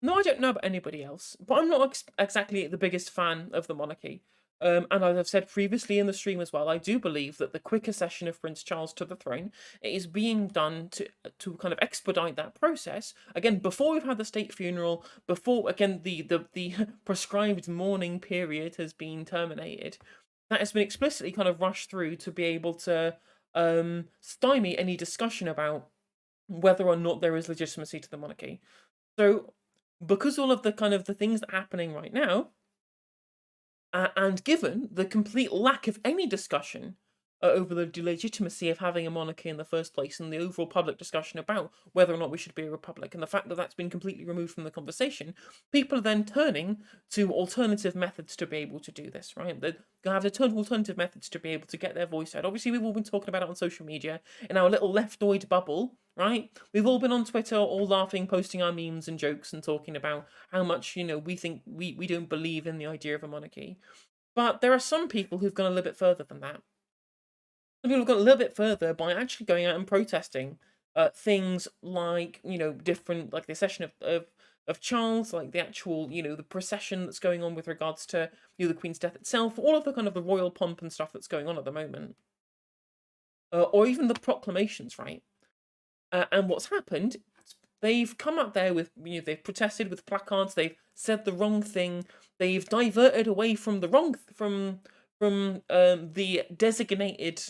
No, I don't know about anybody else, but I'm not exactly the biggest fan of the monarchy. And as I've said previously in the stream as well, I do believe that the quick accession of Prince Charles to the throne is being done to kind of expedite that process. Again, before we've had the state funeral, before again the prescribed mourning period has been terminated, that has been explicitly kind of rushed through to be able to stymie any discussion about whether or not there is legitimacy to the monarchy. So, because all of the kind of the things that are happening right now, and given the complete lack of any discussion over the legitimacy of having a monarchy in the first place, and the overall public discussion about whether or not we should be a republic, and the fact that that's been completely removed from the conversation, people are then turning to alternative methods to be able to do this, right? They're going to have to turn to alternative methods to be able to get their voice out. Obviously, we've all been talking about it on social media in our little leftoid bubble, right? We've all been on Twitter, all laughing, posting our memes and jokes, and talking about how much we think we don't believe in the idea of a monarchy. But there are some people who've gone a little bit further than that. Some people have gone a little bit further by actually going out and protesting things like, different, like the accession of Charles, like the actual, the procession that's going on with regards to, the Queen's death itself, all of the kind of the royal pomp and stuff that's going on at the moment, or even the proclamations, right? And what's happened, they've come up there with, they've protested with placards, they've said the wrong thing, they've diverted away from the wrong, from the designated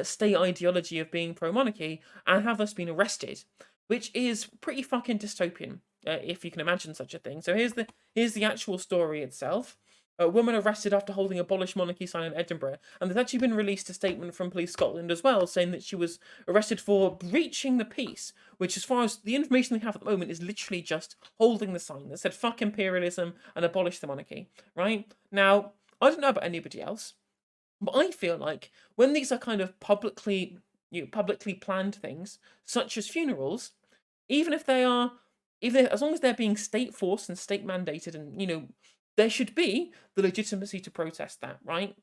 state ideology of being pro monarchy, and have thus been arrested, which is pretty fucking dystopian, if you can imagine such a thing. So here's the actual story itself. A woman arrested after holding abolished monarchy sign in Edinburgh, and there's actually been released a statement from Police Scotland as well, saying that she was arrested for breaching the peace, which, as far as the information we have at the moment, is literally just holding the sign that said "fuck imperialism" and "abolish the monarchy." Right now, I don't know about anybody else, but I feel like when these are kind of publicly planned things, such as funerals, even if they are, as long as they're being state forced and state mandated, and there should be the legitimacy to protest that, right?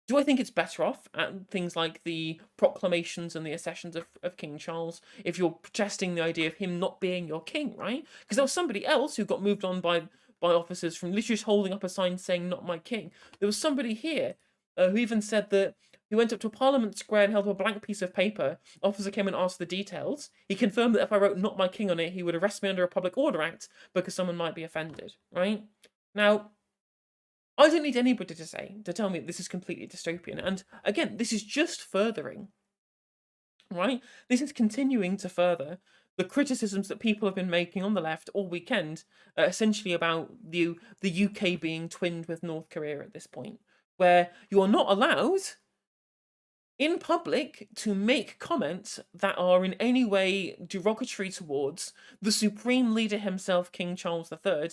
Do I think it's better off at things like the proclamations and the accessions of King Charles if you're protesting the idea of him not being your king, right? Because there was somebody else who got moved on by officers from literally just holding up a sign saying "not my king." There was somebody here who even said that he went up to Parliament Square and held up a blank piece of paper. Officer came and asked the details. He confirmed that if I wrote "not my king" on it, he would arrest me under a Public Order Act because someone might be offended, right? Now, I don't need anybody to tell me this is completely dystopian. And again, this is just furthering, right? This is continuing to further the criticisms that people have been making on the left all weekend, essentially about the UK being twinned with North Korea at this point, where you are not allowed in public to make comments that are in any way derogatory towards the supreme leader himself, King Charles III,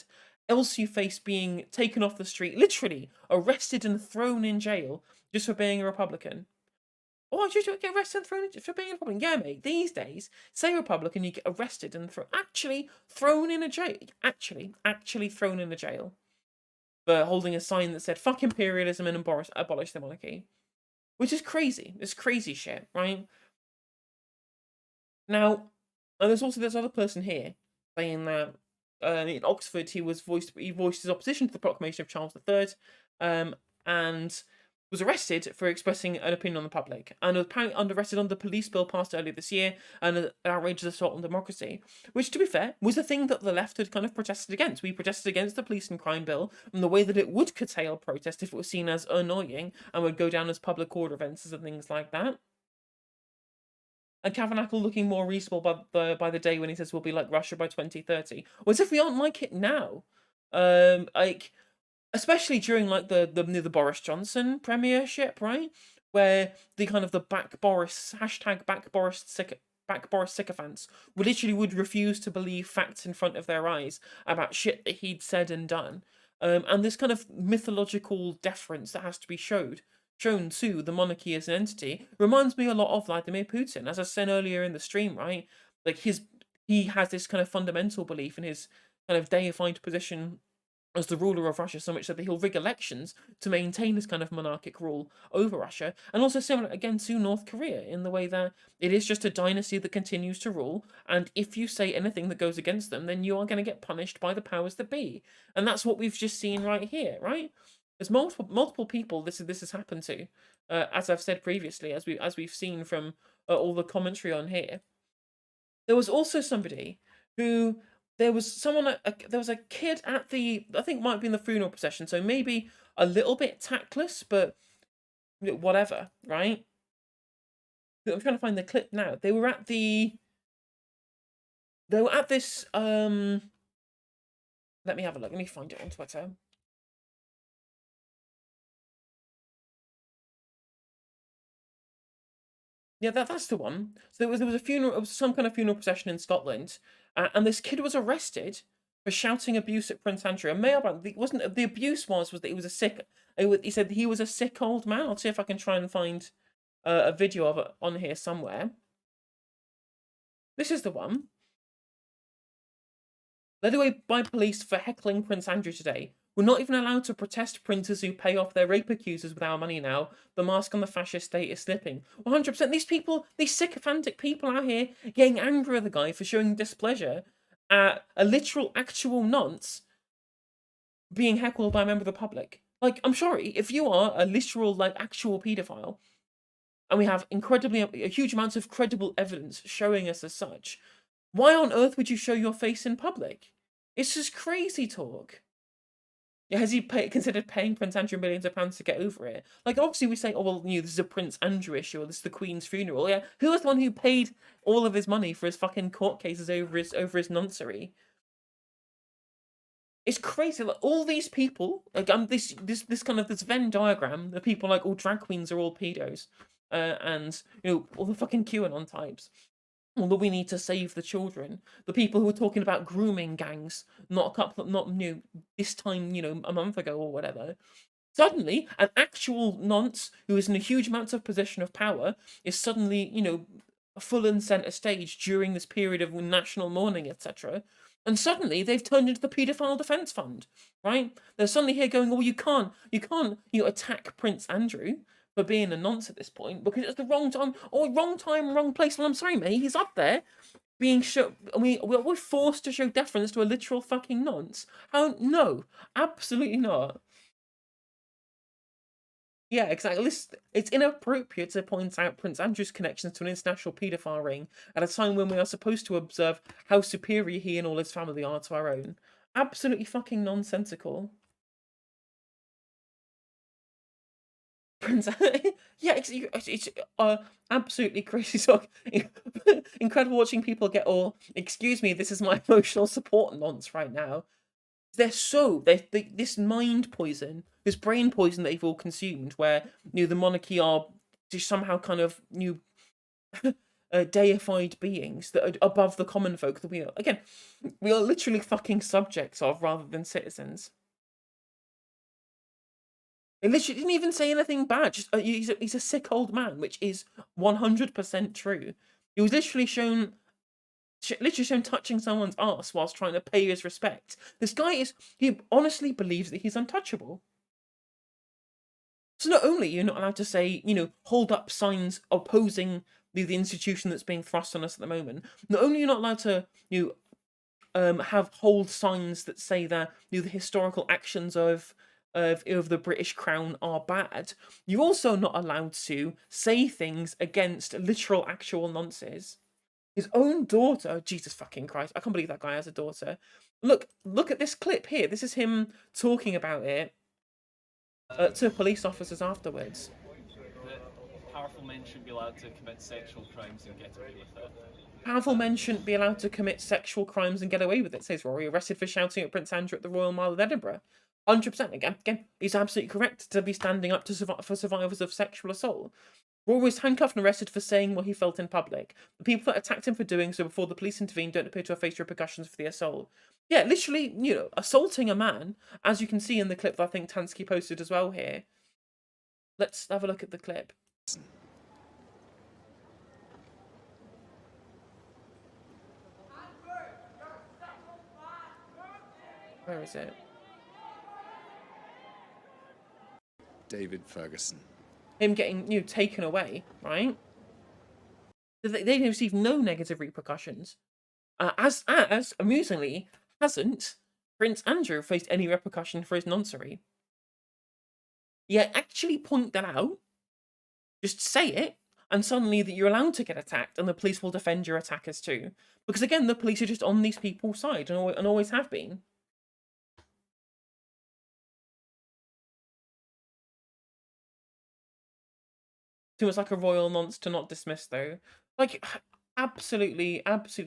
else you face being taken off the street, literally arrested and thrown in jail just for being a Republican. Oh, you don't get arrested and thrown for being a Republican? Yeah, mate. These days, say Republican, you get arrested and actually thrown in a jail. Actually thrown in a jail for holding a sign that said "fuck imperialism" and abolish the monarchy, which is crazy. It's crazy shit, right? Now, and there's also this other person here saying that in Oxford he voiced his opposition to the proclamation of Charles III, and was arrested for expressing an opinion on the public, and was apparently arrested under the police bill passed earlier this year, and an outrageous assault on democracy. Which, to be fair, was the thing that the left had kind of protested against. We protested against the police and crime bill and the way that it would curtail protest if it was seen as annoying and would go down as public order offences and things like that. And Tabernacle looking more reasonable by the day when he says we'll be like Russia by 2030. Well, as if we aren't like it now. Like, especially during like the Boris Johnson premiership, right? Where the kind of the back Boris hashtag back Boris sycophants would refuse to believe facts in front of their eyes about shit that he'd said and done. And this kind of mythological deference that has to be shown to the monarchy as an entity reminds me a lot of Vladimir Putin. As I said earlier in the stream, right? Like he has this kind of fundamental belief in his kind of deified position as the ruler of Russia, so much so that he'll rig elections to maintain this kind of monarchic rule over Russia. And also similar again to North Korea in the way that it is just a dynasty that continues to rule, and if you say anything that goes against them, then you are going to get punished by the powers that be. And that's what we've just seen right here, right? There's multiple people this has happened to, as I've said previously, as we've seen from all the commentary on here. There was also somebody who there was someone there was a kid at the, I think it might have been the funeral procession, so maybe a little bit tactless, but whatever, right? I'm trying to find the clip now. They were at this let me have a look. Let me find it on Twitter. Yeah, that's the one. So there was a funeral, it was some kind of funeral procession in Scotland, and this kid was arrested for shouting abuse at Prince Andrew. And wasn't the abuse was that he was a sick. He said he was a sick old man. I'll see if I can try and find a video of it on here somewhere. This is the one. Led away by police for heckling Prince Andrew today. We're not even allowed to protest printers who pay off their rape accusers with our money now. The mask on the fascist state is slipping. 100%. These people, these sycophantic people out here getting angry at the guy for showing displeasure at a literal, actual nonce being heckled by a member of the public. Like, I'm sorry, if you are a literal, like, actual paedophile, and we have a huge amounts of credible evidence showing us as such, why on earth would you show your face in public? It's just crazy talk. Has he considered paying Prince Andrew millions of pounds to get over it? Like, obviously we say, oh, well, this is a Prince Andrew issue, or this is the Queen's funeral. Yeah, who was the one who paid all of his money for his fucking court cases over his noncery? It's crazy. Like, all these people, like, this kind of this Venn diagram, the people like all drag queens are all pedos, and all the fucking QAnon types. Well, that we need to save the children. The people who were talking about grooming gangs, not this time, a month ago or whatever. Suddenly, an actual nonce who is in a huge amount of position of power is suddenly, full and centre stage during this period of national mourning, etc. And suddenly they've turned into the paedophile defence fund, right? They're suddenly here going, "Oh, attack Prince Andrew for being a nonce at this point because it's the wrong time, wrong place." Well, I'm sorry, mate, he's up there being shown. We're forced to show deference to a literal fucking nonce. How? No, absolutely not. Yeah, exactly. It's inappropriate to point out Prince Andrew's connections to an international paedophile ring at a time when we are supposed to observe how superior he and all his family are to our own. Absolutely fucking nonsensical. Prince, yeah, it's absolutely crazy talk. Incredible watching people get all. Excuse me, this is my emotional support nonce right now. This mind poison, this brain poison that they've all consumed, where the monarchy are just somehow kind of deified beings that are above the common folk that we are literally fucking subjects of rather than citizens. It literally didn't even say anything bad. Just he's a sick old man, which is 100% true. He was literally shown touching someone's ass whilst trying to pay his respect. This guy he honestly believes that he's untouchable. So not only are you not allowed to say, hold up signs opposing the institution that's being thrust on us at the moment, not only are you not allowed to hold signs that say that the historical actions of the British Crown are bad, you're also not allowed to say things against literal actual nonsense. His own daughter, Jesus fucking Christ, I can't believe that guy has a daughter. Look at this clip here. This is him talking about it to police officers afterwards. Powerful men shouldn't be allowed to commit sexual crimes and get away with it. Powerful men shouldn't be allowed to commit sexual crimes and get away with it, says Rory, arrested for shouting at Prince Andrew at the Royal Mile of Edinburgh. 100%. Again, he's absolutely correct to be standing up for survivors of sexual assault. Rory was handcuffed and arrested for saying what he felt in public. The people that attacked him for doing so before the police intervened don't appear to have faced repercussions for the assault. Yeah, literally, assaulting a man, as you can see in the clip that I think Tansky posted as well here. Let's have a look at the clip. Where is it? David Ferguson. Him getting taken away, right? They receive no negative repercussions. As amusingly, hasn't Prince Andrew faced any repercussion for his noncery. Yeah, actually point that out. Just say it, and suddenly that you're allowed to get attacked, and the police will defend your attackers too. Because again, the police are just on these people's side, and always have been. Too much like a royal nonce to not dismiss, though. Like, absolutely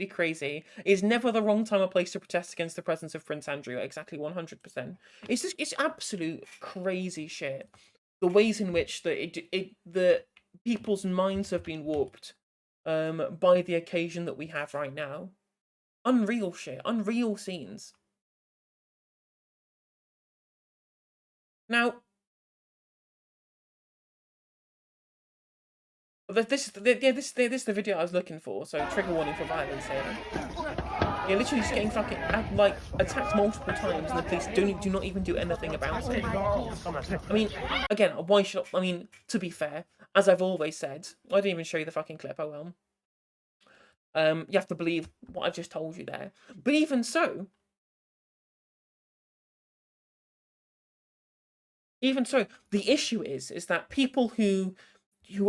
crazy. It's never the wrong time or place to protest against the presence of Prince Andrew. Exactly 100%. It's absolute crazy shit. The ways in which the people's minds have been warped by the occasion that we have right now. Unreal shit. Unreal scenes. Now, this is the video I was looking for. So trigger warning for violence here. Yeah, literally just getting fucking attacked multiple times, and the police do not even do anything about it. I mean, again, why should I mean? To be fair, as I've always said, I didn't even show you the fucking clip. Oh well. You have to believe what I've just told you there. But even so, the issue is that people who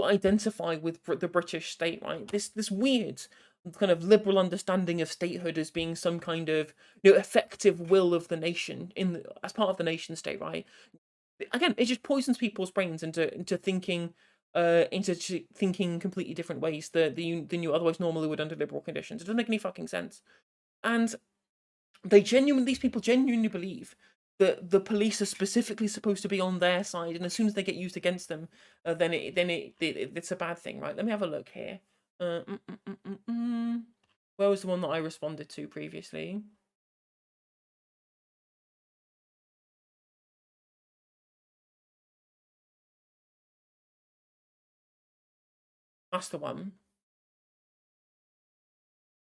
identify with the British state, right? This weird kind of liberal understanding of statehood as being some kind of effective will of the nation as part of the nation state, right? Again, it just poisons people's brains into thinking completely different ways than you otherwise normally would under liberal conditions. It doesn't make any fucking sense. And these people genuinely believe that the police are specifically supposed to be on their side, and as soon as they get used against them, then it's a bad thing, right? Let me have a look here. Where was the one that I responded to previously? That's the one.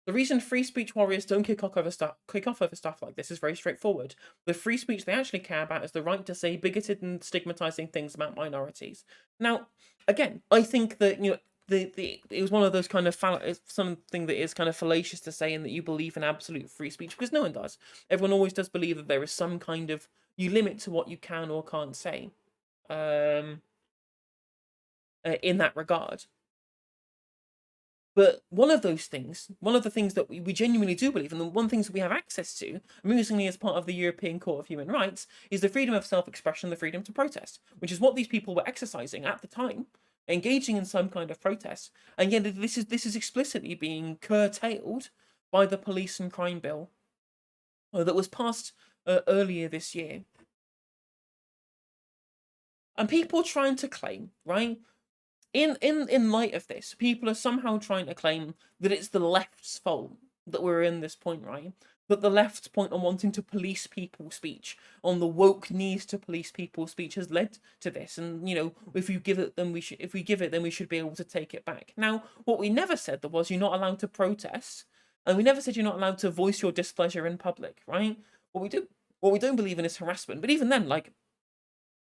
The reason free speech warriors don't kick off over stuff like this is very straightforward. The free speech they actually care about is the right to say bigoted and stigmatizing things about minorities. Now, again, I think that it was one of those kind of something that is kind of fallacious to say, in that you believe in absolute free speech, because no one does. Everyone always does believe that there is some kind of limit to what you can or can't say. In that regard. But one of the things that we genuinely do believe, and the one things that we have access to, amusingly as part of the European Court of Human Rights, is the freedom of self-expression, the freedom to protest, which is what these people were exercising at the time, engaging in some kind of protest. And yet this is explicitly being curtailed by the police and crime bill that was passed earlier this year. And people trying to claim, right? In light of this, people are somehow trying to claim that it's the left's fault that we're in this point, right? That the left's point on wanting to police people's speech, on the woke needs to police people's speech, has led to this. And if we give it, then we should be able to take it back. Now, what we never said was you're not allowed to protest, and we never said you're not allowed to voice your displeasure in public, right? What we don't believe in is harassment. But even then,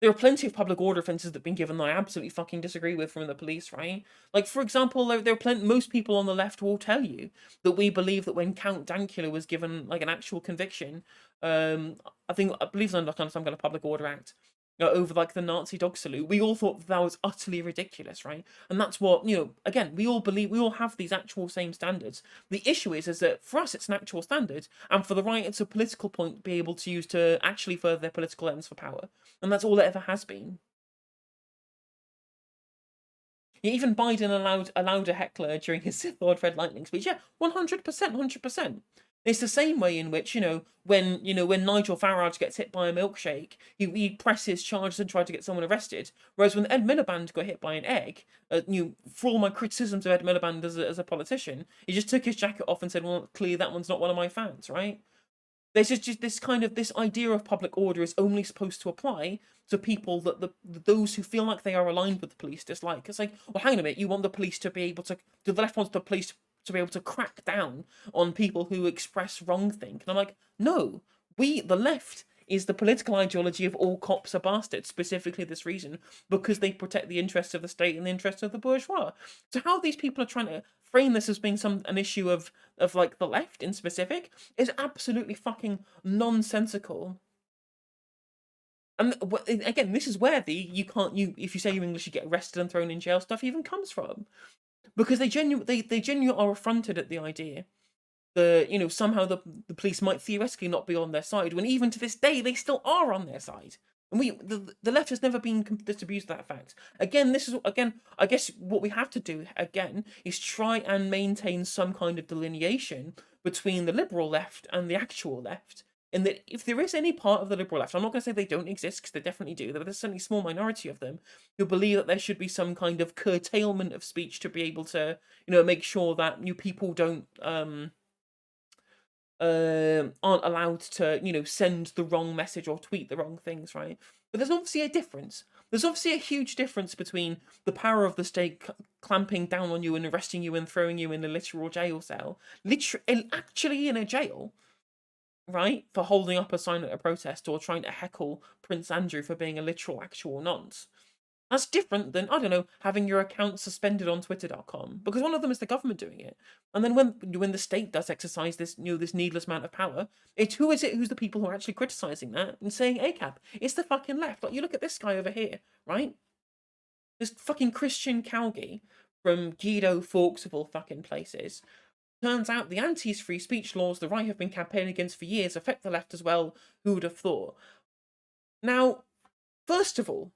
there are plenty of public order offences that have been given that I absolutely fucking disagree with from the police, right? Like, for example, there are most people on the left will tell you that we believe that when Count Dankula was given, an actual conviction, I believe it's under some kind of public order act, over, the Nazi dog salute, we all thought that was utterly ridiculous, right? And that's what, again, we all have these actual same standards. The issue is that for us, it's an actual standard, and for the right, it's a political point to be able to use to actually further their political ends for power. And that's all it ever has been. Even Biden allowed a heckler during his Sith Lord Red Lightning speech. Yeah, 100%, 100%. It's the same way in which, when Nigel Farage gets hit by a milkshake, he presses charges and tries to get someone arrested. Whereas when Ed Miliband got hit by an egg, for all my criticisms of Ed Miliband as a politician, he just took his jacket off and said, well, clearly that one's not one of my fans, right? There's just this idea of public order is only supposed to apply to people that those who feel like they are aligned with the police dislike. It's like, well, hang on a minute, you want the police to be able to, the left wants the police to be able to crack down on people who express wrongthink. And I'm like, no, the left is the political ideology of all cops are bastards, specifically this reason, because they protect the interests of the state and the interests of the bourgeois. So how these people are trying to frame this as being an issue of like the left in specific is absolutely fucking nonsensical. And again, this is where the you if you say you're English, you get arrested and thrown in jail stuff even comes from, because they genuinely are affronted at the idea that somehow the police might theoretically not be on their side, when even to this day they still are on their side. And the left has never been disabused of that fact. Again, I guess what we have to do again is try and maintain some kind of delineation between the liberal left and the actual left. And that if there is any part of the liberal left, I'm not going to say they don't exist, because they definitely do. There's certainly a small minority of them who believe that there should be some kind of curtailment of speech to be able to, make sure that new people don't aren't allowed to, send the wrong message or tweet the wrong things, right? But there's obviously a difference. There's obviously a huge difference between the power of the state clamping down on you and arresting you and throwing you in a literal jail cell, actually in a jail, right, for holding up a sign at a protest or trying to heckle Prince Andrew for being a literal actual nonce. That's different than, I don't know, having your account suspended on Twitter.com, because one of them is the government doing it. And then when the state does exercise this, this needless amount of power, it's who's the people who are actually criticizing that and saying ACAB? It's the fucking left. Like, you look at this guy over here, right? This fucking Christian Calgi from Guido Fawkes of all fucking places. Turns out the anti-free speech laws the right have been campaigning against for years affect the left as well. Who would have thought? Now, first of all,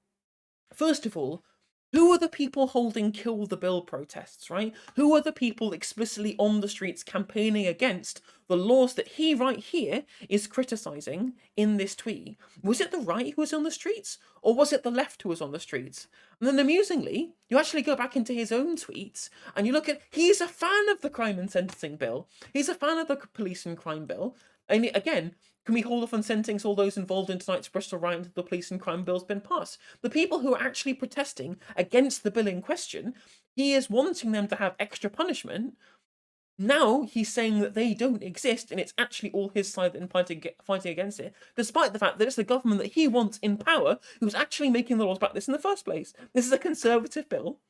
who are the people holding Kill the Bill protests, right? Who are the people explicitly on the streets campaigning against the laws that he right here is criticising in this tweet? Was it the right who was on the streets? Or was it the left who was on the streets? And then amusingly, you actually go back into his own tweets and you look at, he's a fan of the crime and sentencing bill. He's a fan of the police and crime bill. And again, can we hold off on sentencing all those involved in tonight's Bristol riot until the police and crime bill's been passed? The people who are actually protesting against the bill in question, he is wanting them to have extra punishment. Now he's saying that they don't exist, and it's actually all his side and fighting against it, despite the fact that it's the government that he wants in power who's actually making the laws about this in the first place. This is a Conservative bill,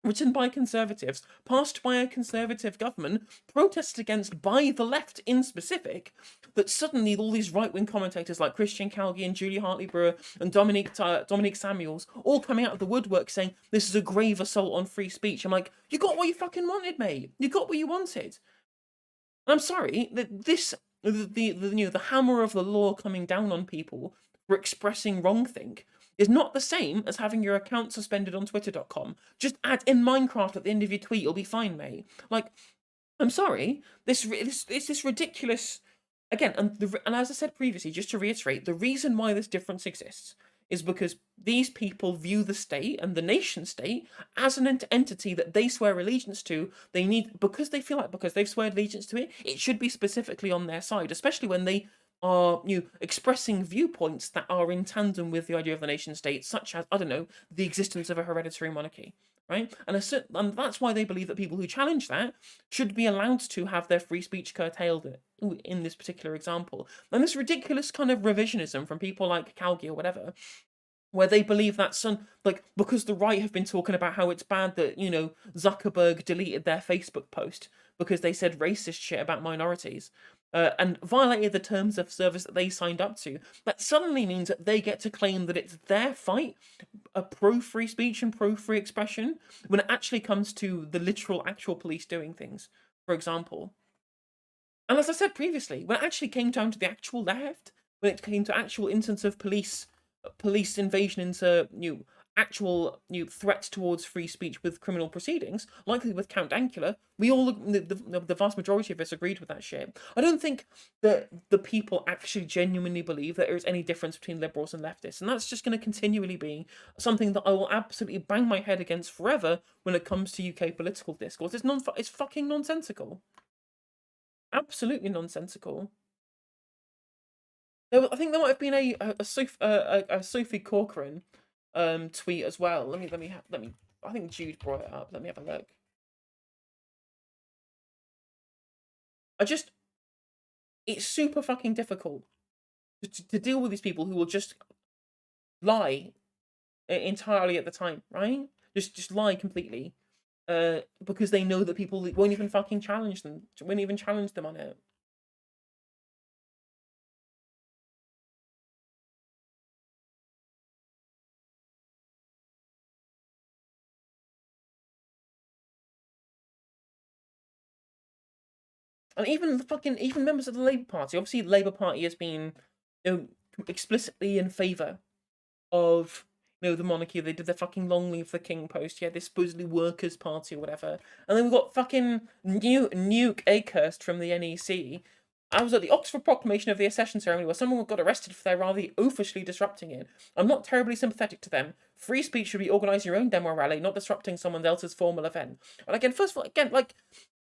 written by Conservatives, passed by a Conservative government, protested against by the left in specific, that suddenly all these right-wing commentators like Christian Calgi and Julie Hartley-Brewer and Dominique Samuels all coming out of the woodwork saying this is a grave assault on free speech. I'm like, you got what you fucking wanted, mate. You got what you wanted. And I'm sorry that the hammer of the law coming down on people for expressing wrongthink is not the same as having your account suspended on Twitter.com. Just add in Minecraft at the end of your tweet, you'll be fine, mate. Like, I'm sorry, it's this ridiculous. Again, and as I said previously, just to reiterate, the reason why this difference exists is because these people view the state and the nation state as an entity that they swear allegiance to. They need, because they feel like, because they've sworn allegiance to it, it should be specifically on their side, especially when they are expressing viewpoints that are in tandem with the idea of the nation state, such as, I don't know, the existence of a hereditary monarchy, right? And that's why they believe that people who challenge that should be allowed to have their free speech curtailed in this particular example. And this ridiculous kind of revisionism from people like Calgi or whatever, where they believe that because the right have been talking about how it's bad that Zuckerberg deleted their Facebook post because they said racist shit about minorities, and violated the terms of service that they signed up to, that suddenly means that they get to claim that it's their fight, a pro-free speech and pro-free expression, when it actually comes to the literal actual police doing things, for example. And as I said previously, when it actually came down to the actual left, when it came to actual instance of police invasion into actual threats towards free speech with criminal proceedings, likely with Count Dankula, we all, the vast majority of us agreed with that shit. I don't think that the people actually genuinely believe that there is any difference between liberals and leftists, and that's just going to continually be something that I will absolutely bang my head against forever when it comes to UK political discourse. It's fucking nonsensical. Absolutely nonsensical. I think there might have been a Sophie Corcoran tweet as well. Let me. I think Jude brought it up. Let me have a look. It's super fucking difficult to deal with these people who will just lie entirely at the time, right? Just lie completely, because they know that people won't even fucking challenge them, won't even challenge them on it. And even the fucking even members of the Labour Party, obviously, the Labour Party has been, you know, explicitly in favour of, the monarchy. They did the fucking long live the king post. Yeah, this supposedly workers' party or whatever. And then we got fucking Nuke Akehurst from the NEC. I was at the Oxford Proclamation of the Accession Ceremony where someone got arrested for their rather oafishly disrupting it. I'm not terribly sympathetic to them. Free speech should be organising your own demo rally, not disrupting someone else's formal event. And again, first of all, like,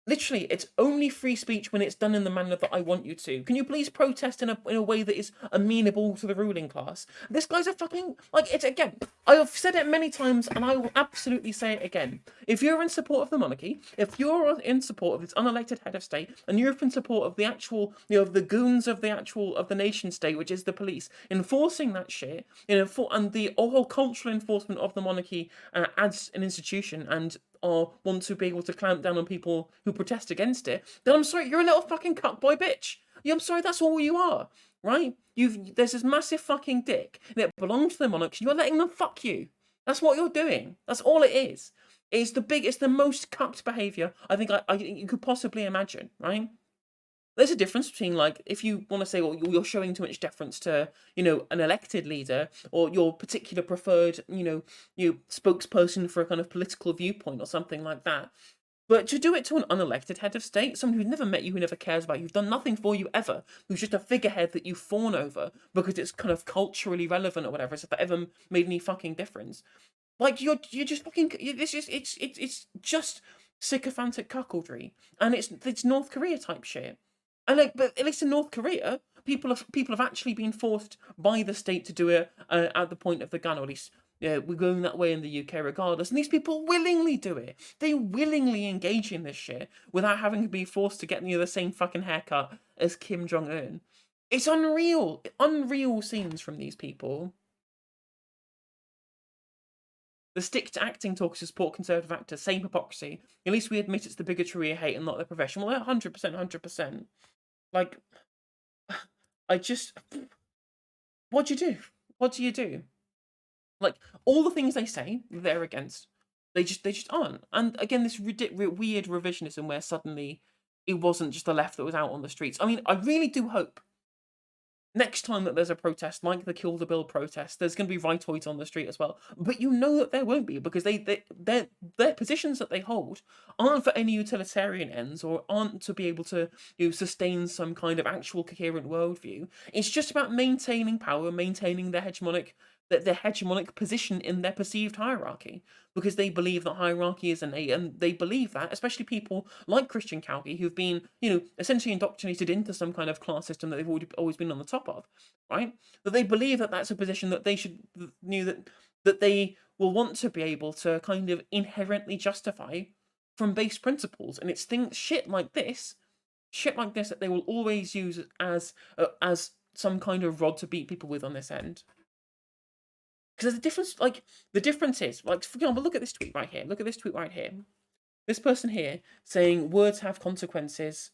literally, it's only free speech when it's done in the manner that I want you to. Can you please protest in a way that is amenable to the ruling class? This guy's a fucking, like, it's again. I have said it many times, and I will absolutely say it again. If you're in support of the monarchy, if you're in support of its unelected head of state, and you're in support of the actual, the goons of the nation state, which is the police, enforcing that shit, and the whole cultural enforcement of the monarchy as an institution, and or want to be able to clamp down on people who protest against it, then I'm sorry, you're a little fucking cuckboy bitch. Yeah, I'm sorry, that's all you are, right? There's this massive fucking dick that belongs to the monarchs, and you're letting them fuck you. That's what you're doing. That's all it is. It's the most cucked behaviour I think you could possibly imagine, right? There's a difference between, like, if you want to say, well, you're showing too much deference to, an elected leader, or your particular preferred, spokesperson for a kind of political viewpoint or something like that. But to do it to an unelected head of state, someone who's never met you, who never cares about you, who's done nothing for you ever, who's just a figurehead that you fawn over because it's kind of culturally relevant or whatever, it's if that ever made any fucking difference. Like, you're just fucking, it's just sycophantic cuckoldry, and it's North Korea type shit. And like, but at least in North Korea, people have actually been forced by the state to do it at the point of the gun, or at least, yeah, we're going that way in the UK regardless. And these people willingly do it. They willingly engage in this shit without having to be forced to get the same fucking haircut as Kim Jong Un. It's unreal, unreal scenes from these people. The stick to acting talks to support conservative actors, same hypocrisy. At least we admit it's the bigotry we hate and not the profession. Well, 100%, 100%. Like, I just, what do you do? What do you do? Like, all the things they say they're against, they just aren't. And again, this weird revisionism where suddenly it wasn't just the left that was out on the streets. I mean, I really do hope next time that there's a protest like the Kill the Bill protest, there's going to be rightoids on the street as well. But you know that there won't be, because their positions that they hold aren't for any utilitarian ends, or aren't to be able to sustain some kind of actual coherent worldview. It's just about maintaining power, maintaining their hegemonic position in their perceived hierarchy, because they believe that hierarchy is innate, and they believe that, especially people like Christian Calgie, who've been, essentially indoctrinated into some kind of class system that they've always been on the top of, right? That they believe that that's a position that they should knew that they will want to be able to kind of inherently justify from base principles, and it's shit like this that they will always use as some kind of rod to beat people with on this end. Because there's a difference, like, the difference is, like, for example, look at this tweet right here. Look at this tweet right here. This person here saying words have consequences,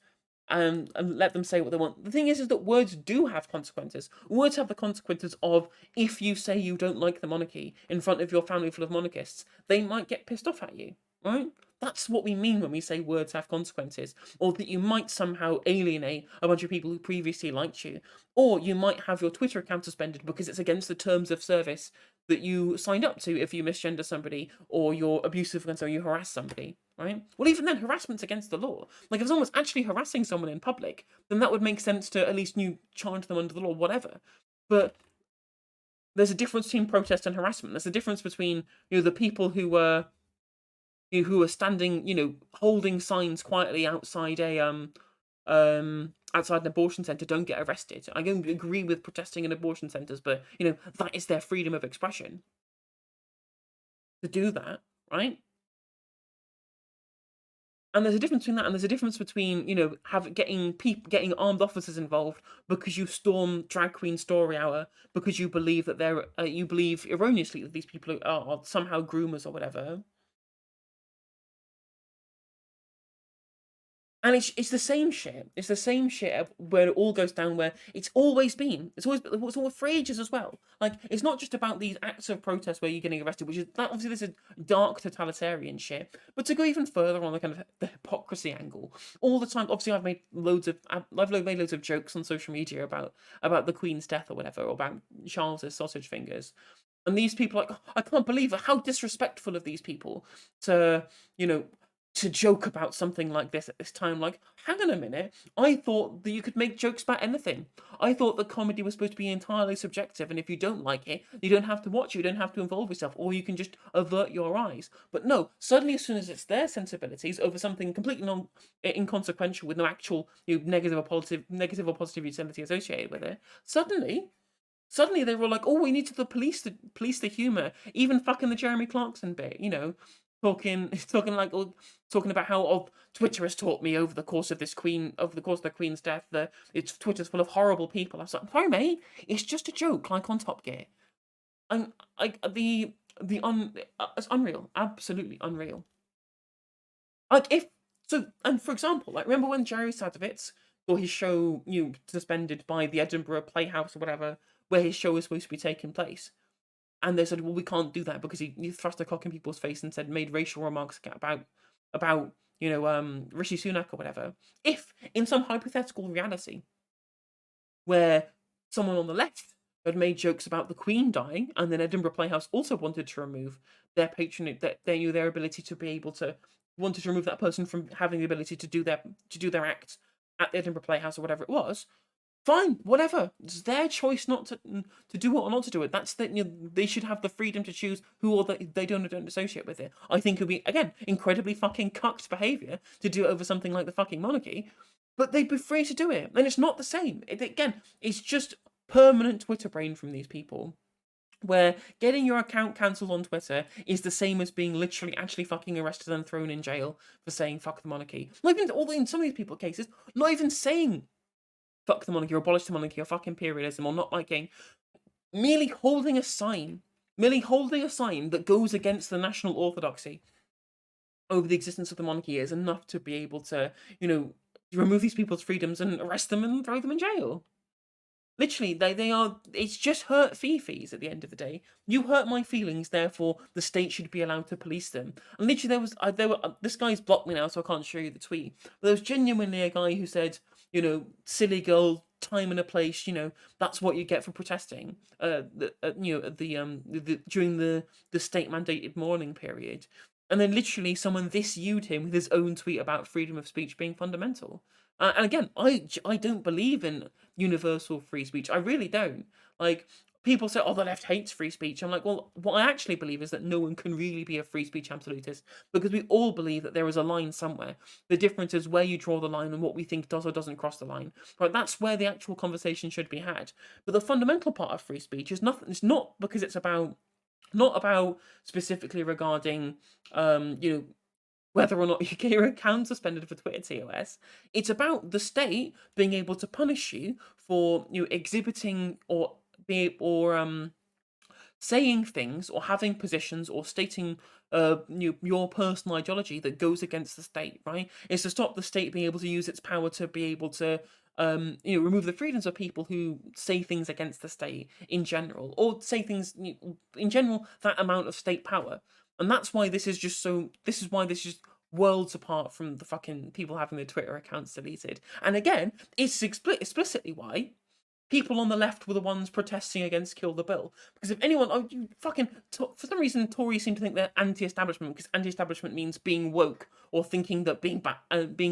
and let them say what they want. The thing is that words do have consequences. Words have the consequences of, if you say you don't like the monarchy in front of your family full of monarchists, they might get pissed off at you, right? That's what we mean when we say words have consequences, or that you might somehow alienate a bunch of people who previously liked you, or you might have your Twitter account suspended because it's against the terms of service that you signed up to if you misgender somebody, or you're abusive and so you harass somebody, right? Well, even then, harassment's against the law. Like, if someone's actually harassing someone in public, then that would make sense to at least charge them under the law, whatever. But there's a difference between protest and harassment. There's a difference between the people who were standing, holding signs quietly outside outside an abortion centre, don't get arrested. I don't agree with protesting in abortion centres, but that is their freedom of expression to do that, right? And there's a difference between that, and there's a difference between, getting armed officers involved because you storm drag queen story hour because you believe that you believe erroneously that these people are somehow groomers or whatever. And it's the same shit. It's the same shit where it all goes down. Where it's always been. It's all for ages as well. Like it's not just about these acts of protest where you're getting arrested, which is that obviously this is dark totalitarian shit. But to go even further on the kind of the hypocrisy angle, all the time. Obviously, made loads of jokes on social media about the Queen's death or whatever, or about Charles's sausage fingers. And these people are like, "Oh, I can't believe it. How disrespectful of these people to you know to joke about something like this at this time." Like, hang on a minute. I thought that you could make jokes about anything. I thought that comedy was supposed to be entirely subjective, and if you don't like it, you don't have to watch it, you don't have to involve yourself, or you can just avert your eyes. But no, suddenly, as soon as it's their sensibilities over something completely inconsequential with no actual negative or positive utility associated with it, suddenly they were like, "Oh, we need to police the humor." Even fucking the Jeremy Clarkson bit, talking talking like oh, talking about how Twitter has taught me over the course of the Queen's death that it's Twitter's full of horrible people. I was like, sorry, mate, it's just a joke, like on Top Gear. And it's unreal, absolutely unreal. Like if so, and for example, like remember when Jerry Sadovitz got his show suspended by the Edinburgh Playhouse or whatever, where his show was supposed to be taking place, and they said, well, we can't do that because he thrust a cock in people's face and made racial remarks about Rishi Sunak or whatever. If in some hypothetical reality where someone on the left had made jokes about the Queen dying, and then Edinburgh Playhouse also wanted to remove their patronage, their ability to be able to wanted to remove that person from having the ability to do their act at the Edinburgh Playhouse or whatever it was, fine, whatever. It's their choice not to do it or not to do it. That's they should have the freedom to choose who or they don't or don't associate with it. I think it would be again incredibly fucking cucked behavior to do it over something like the fucking monarchy, but they'd be free to do it, and it's not the same. It's just permanent Twitter brain from these people. Where getting your account cancelled on Twitter is the same as being literally actually fucking arrested and thrown in jail for saying fuck the monarchy. Not even, although in some of these people cases, not even saying fuck the monarchy or abolish the monarchy or fuck imperialism or not liking, merely holding a sign, that goes against the national orthodoxy over the existence of the monarchy is enough to be able to, remove these people's freedoms and arrest them and throw them in jail. Literally, they are. It's just hurt fifis at the end of the day. You hurt my feelings, therefore the state should be allowed to police them. And literally, this guy's blocked me now, so I can't show you the tweet. But there was genuinely a guy who said, silly girl, time and a place. That's what you get for protesting. During the state mandated mourning period. And then literally someone this viewed him with his own tweet about freedom of speech being fundamental. And again, I don't believe in universal free speech. I really don't. Like, people say, oh, the left hates free speech. I'm like, well, what I actually believe is that no one can really be a free speech absolutist because we all believe that there is a line somewhere. The difference is where you draw the line and what we think does or doesn't cross the line. Right? That's where the actual conversation should be had. But the fundamental part of free speech is nothing. It's not because it's not about specifically regarding, whether or not you get your account suspended for Twitter TOS. It's about the state being able to punish you for exhibiting or saying things or having positions or stating your personal ideology that goes against the state. Right? It's to stop the state being able to use its power to be able to remove the freedoms of people who say things against the state in general, or say things in general that amount of state power. And that's why this is just so. This is why this is worlds apart from the fucking people having their Twitter accounts deleted. And again, it's explicitly why people on the left were the ones protesting against Kill the Bill. Because if anyone, for some reason, Tories seem to think they're anti-establishment because anti-establishment means being woke or thinking that being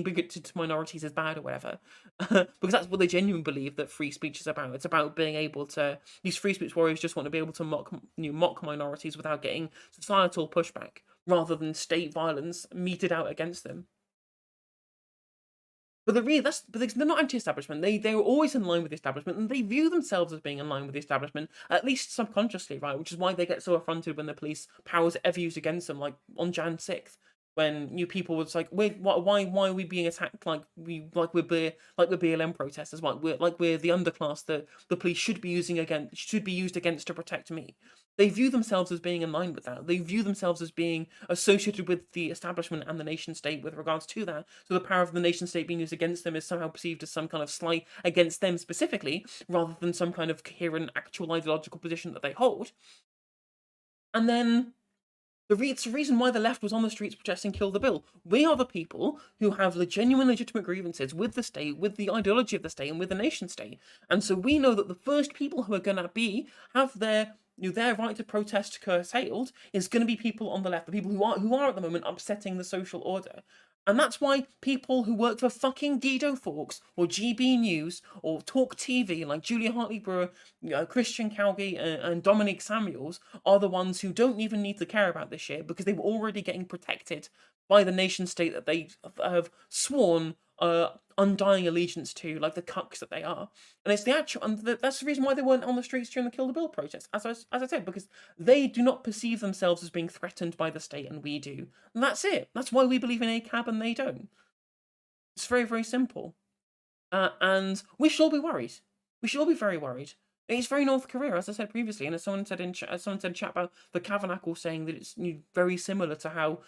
bigoted to minorities is bad or whatever. Because that's what they genuinely believe that free speech is about. It's about being able to. These free speech warriors just want to be able to mock minorities without getting societal pushback, rather than state violence meted out against them. But they're not anti-establishment. They're always in line with the establishment, and they view themselves as being in line with the establishment, at least subconsciously, right? Which is why they get so affronted when the police powers ever used against them, like on Jan 6th. when new people was like, why are we being attacked like we're BLM protesters, we're the underclass that the police should be used against to protect me. They view themselves as being in line with that. They view themselves as being associated with the establishment and the nation state with regards to that. So the power of the nation state being used against them is somehow perceived as some kind of slight against them specifically, rather than some kind of coherent actual ideological position that they hold. And then it's the reason why the left was on the streets protesting Kill the Bill. We are the people who have the genuine legitimate grievances with the state, with the ideology of the state, and with the nation state. And so we know that the first people who are going to have their right to protest curtailed is going to be people on the left, the people who are at the moment upsetting the social order. And that's why people who work for fucking Guido Fawkes or GB News or Talk TV, like Julia Hartley Brewer, Christian Calgie, and Dominic Samuels, are the ones who don't even need to care about this shit, because they were already getting protected by the nation state that they have sworn undying allegiance to, like the cucks that they are. And it's that's the reason why they weren't on the streets during the Kill the Bill protest, as I said, because they do not perceive themselves as being threatened by the state, and we do. And that's it. That's why we believe in ACAB and they don't. It's very, very simple. And we should all be worried. We should all be very worried. It's very North Korea, as I said previously, and as someone said in chat about the Tabernacle, saying that it's very similar to how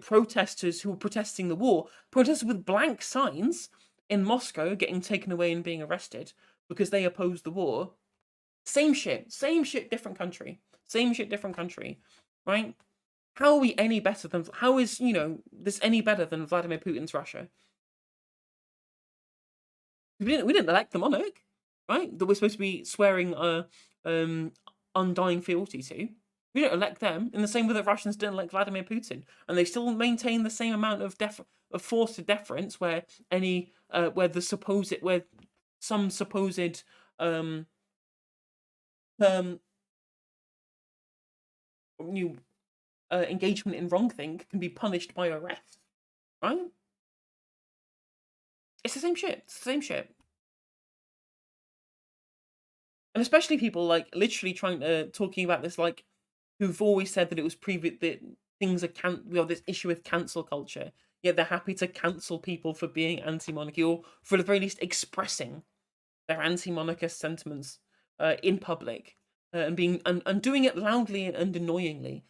protesters who were protesting the war, protested with blank signs in Moscow, getting taken away and being arrested because they opposed the war. Same shit, different country. Same shit, different country, right? How are we any better than? How is this any better than Vladimir Putin's Russia? We didn't elect the monarch, right? That we're supposed to be swearing undying fealty to. We don't elect them in the same way that Russians didn't elect Vladimir Putin, and they still maintain the same amount of forced deference where some supposed new engagement in wrongthing can be punished by arrest, right? It's the same shit. It's the same shit. And especially people like literally talking about this, like, who've always said that it was that things are this issue with cancel culture. Yet they're happy to cancel people for being anti-monarchy, or for the very least expressing their anti-monarchist sentiments in public, and doing it loudly and annoyingly,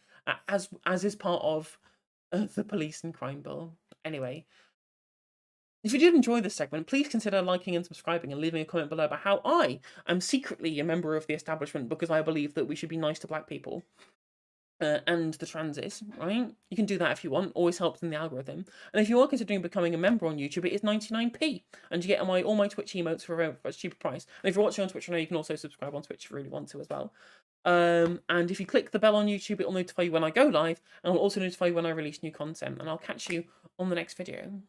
as is part of the police and crime bill. Anyway, if you did enjoy this segment, please consider liking and subscribing and leaving a comment below about how I am secretly a member of the establishment because I believe that we should be nice to black people. And the transes, right? You can do that if you want. Always helps in the algorithm. And if you are considering becoming a member on YouTube, it is 99p, and you get all my Twitch emotes for a cheaper price. And if you're watching on Twitch, I know you can also subscribe on Twitch if you really want to as well. And if you click the bell on YouTube, it will notify you when I go live, and it will also notify you when I release new content. And I'll catch you on the next video.